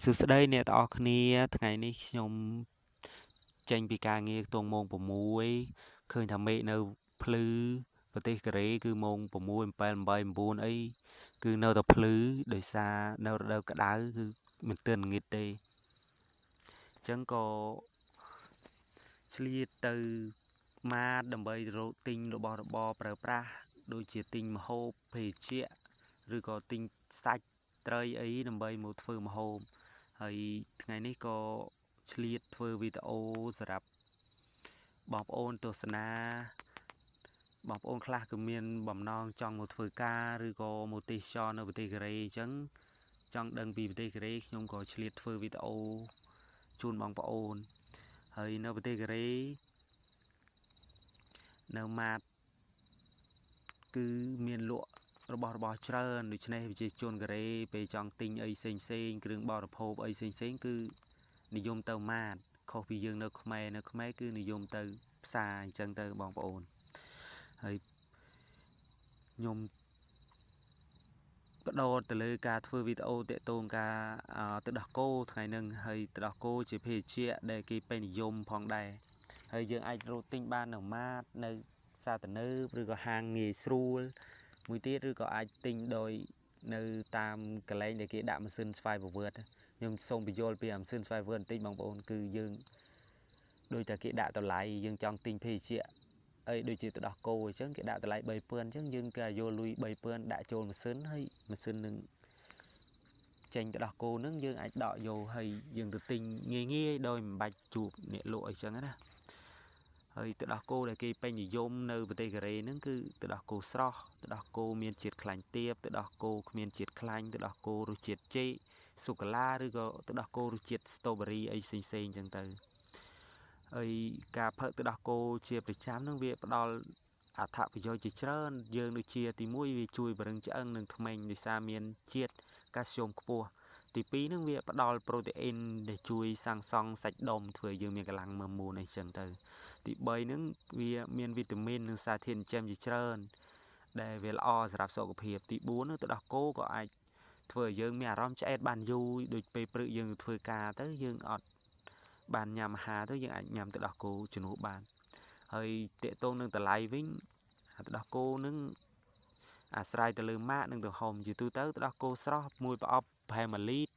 សួស្តីអ្នកទាំងអស់គ្នាថ្ងៃនេះខ្ញុំចេញពីការងារខ្ទង់ម៉ោង6ឃើញថាមេឃនៅភ្លឺប្រទេសកូរ៉េគឺម៉ោង6 7 8 9អីគឺនៅតែភ្លឺដោយសារនៅរដូវក្តៅគឺមិនទើនងឹតទេអញ្ចឹងក៏ឆ្លៀតទៅម៉ាតដើម្បីរកទិញរបស់របរប្រើប្រាស់ដូចជាទិញម្ហូបភេសជ្ជៈឬក៏ទិញសាច់ត្រីអីដើម្បីមកធ្វើម្ហូបហើយថ្ងៃនេះក៏ឆ្លៀតធ្វើវីដេអូសម្រាប់បងប្អូនទស្សនាបងប្អូនខ្លះក៏មានបំណងចង់មកធ្វើការឬក៏មកទេសចរនៅប្រទេសកូរ៉េអញ្ចឹងចង់ដឹងពីប្រទេសកូរ៉េខ្ញុំក៏ឆ្លៀតធ្វើវីដេអូជូនបងប្អូនហើយនៅប្រទេសកូរ៉េនៅម៉ាតគឺមានលក់របស់ច្រើនដូច្នេះប្រជាជនកូរ៉េពេលចង់ទិញអីផ្សេងគ្រឿងបរិភោគអីផ្សេងគឺនិយមទៅម៉ាតខុសពីយើងនៅខ្មែរគឺនិយមទៅផ្សារអញ្ចឹងទៅបងប្អូនហើយខ្ញុំបដោតទៅលើការធ្វើវីដេអូតាក់ទងការទៅដោះគោថ្ងៃហ្នឹងហើយទៅដោះគោជាភេសជ្ជៈដែលគេពេញនិយមផងដែរហើយយើងអាចរកទិញបាននៅម៉ាតនៅផ្សារទំនើបឬក៏ហាងងាយស្រួលមួយទៀតឬក៏អាចទិញដោយនៅតាមកន្លែងដែលគេដាក់ម៉ាស៊ីនស្វ័យប្រវត្តិខ្ញុំសូមបញ្យល់ពីម៉ាស៊ីនស្វ័យប្រវត្តិបន្តិចបងប្អូនគឺយើងដូចតែគេដាក់តម្លៃយើងចង់ទិញភេសជ្ជៈអីដូចជាទៅដោះគោអញ្ចឹងគេដាក់តម្លៃ3000អញ្ចឹងយើងគេយកលុយ3000ដាក់ចូលម៉ាស៊ីនហើយម៉ាស៊ីននឹងចេញទៅដោះគោនឹងយើងអាចដកយកហើយយើងទៅទិញងាយដោយមិនបាច់ជួបអ្នកលក់អីចឹងណាហើយទឹកដោះគោដែលគេពេញនិយមនៅប្រទេសកូរ៉េហ្នឹងគឺទឹកដោះគោស្រស់ទឹកដោះគោមានជាតិខ្លាញ់ទាបទឹកដោះគោគ្មានជាតិខ្លាញ់ទឹកដោះគោរសជាតិចេកសូកូឡាឬក៏ទឹកដោះគោរសជាតិស្ទ្រូប៊េរីអីផ្សេងចឹងទៅហើយការផឹកទឹកដោះគោជាប្រចាំហ្នឹងវាផ្ដល់អត្ថប្រយោជន៍ជាច្រើនយើងដូចជាទី1វាជួយបរិងឆ្អឹងនិងធ្មេញដោយសារមានជាតិកាល់ស្យូមខ្ពស់ទី2ហ្នឹងវាផ្ដល់ប្រូតេអ៊ីនដែលជួយសាងសង់សាច់ដុំធ្វើឲ្យយើងមានកម្លាំងមើលមូលអីចឹងទៅទី3ហ្នឹងវាមានវីតាមីននិងសារធាតុចិញ្ចឹមជាច្រើនដែលវាល្អសម្រាប់សុខភាពទី4ហ្នឹងទឹកដោះគោក៏អាចធ្វើឲ្យយើងមានអារម្មណ៍ឆ្អែតបានយូរដូចពេលព្រឹកយើងធ្វើការទៅយើងអត់បានញ៉ាំអាហារទៅយើងអាចញ៉ាំទឹកដោះគោជំនួសបានហើយតេតងនឹងតម្លៃវិញទឹកដោះគោនឹងអាស្រ័យទៅលើម៉ាកនិងទំហំជាទូទៅទឹកដោះគោស្រស់មួយប្រអប់ប្រហែល1លីត្រ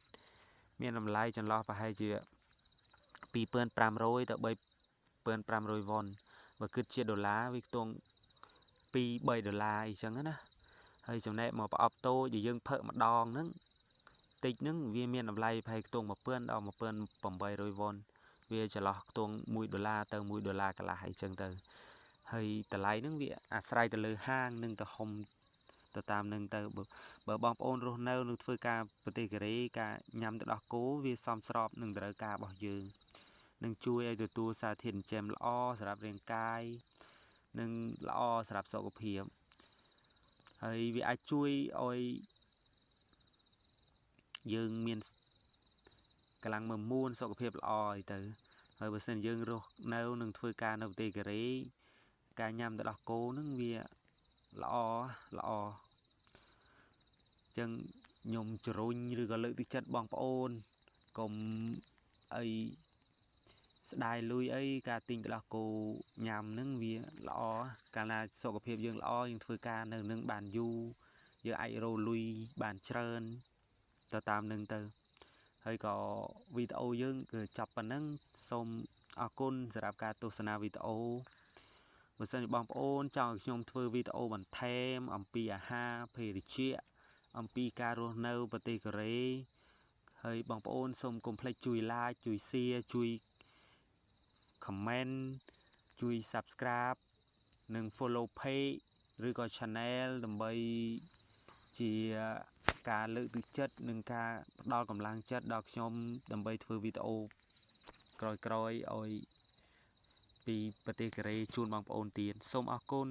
មានតម្លៃចន្លោះប្រហែលជា2500ទៅ3500វ៉ុនបើគិតជាដុល្លារវាខ្ទង់2-3ដុល្លារអីចឹងណាហើយចំណែកមកប្រអប់តូចដែលយើងផឹកម្ដងហ្នឹងតិចហ្នឹងវាមានតម្លៃប្រហែលខ្ទង់1000ដល់1800វ៉ុនវាចន្លោះខ្ទង់1ដុល្លារទៅ1ដុល្លារកន្លះអីចឹងទៅហើយតម្លៃហ្នឹងវាអាស្រ័យទៅលើហាងនិងទំហំទៅតាមនឹងទៅបើបងប្អូនរស់នៅនឹងធ្វើការប្រទេសកូរ៉េការញ៉ាំទឹកដោះគោវាសមស្របនឹងតម្រូវការរបស់យើងនឹងជួយឲ្យទទួលសារធាតុចិញ្ចឹមល្អសម្រាប់រាងកាយនិងល្អសម្រាប់សុខភាពហើយវាអាចជួយឲ្យយើងមានកម្លាំងមើលមួនសុខភាពល្អអីទៅហើយបើសិនយើងរស់នៅនឹងធ្វើការនៅប្រទេសកូរ៉េការញ៉ាំទឹកដោះគោនឹងវាល្អចឹងខ្ញុំជ្រុញឬក៏លើកទឹកចិត្តបងប្អូនកុំអីស្ដាយលុយអីការទិញទឹកដោះគោញ៉ាំនឹងវាល្អកាលណាសុខភាពយើងល្អយើងធ្វើការនៅនឹងបានយូរយើងអាចរកលុយបានច្រើនទៅតាមនឹងទៅហើយក៏វីដេអូយើងគឺចប់ប៉ុណ្ណឹងសូមអរគុណសម្រាប់ការទស្សនាវីដេអូបើសិនជាបងប្អូនចង់ឲ្យខ្ញុំធ្វើវីដេអូបន្ថែមអំពីអាហារភេសជ្ជៈអំពីការរស់នៅប្រទេសកូរ៉េហើយបងប្អូនសូមកុំភ្លេចជួយ like ជួយ share ជួយ comment ជួយ subscribe និង follow page ឬក៏ channel ដើម្បីជាការលើកទឹកចិត្តនិងការផ្ដល់កម្លាំងចិត្តដល់ខ្ញុំដើម្បីធ្វើវីដេអូក្រោយៗឲ្យពីប្រទេសកូរ៉េជូនបងប្អូនទៀតសូមអរគុណ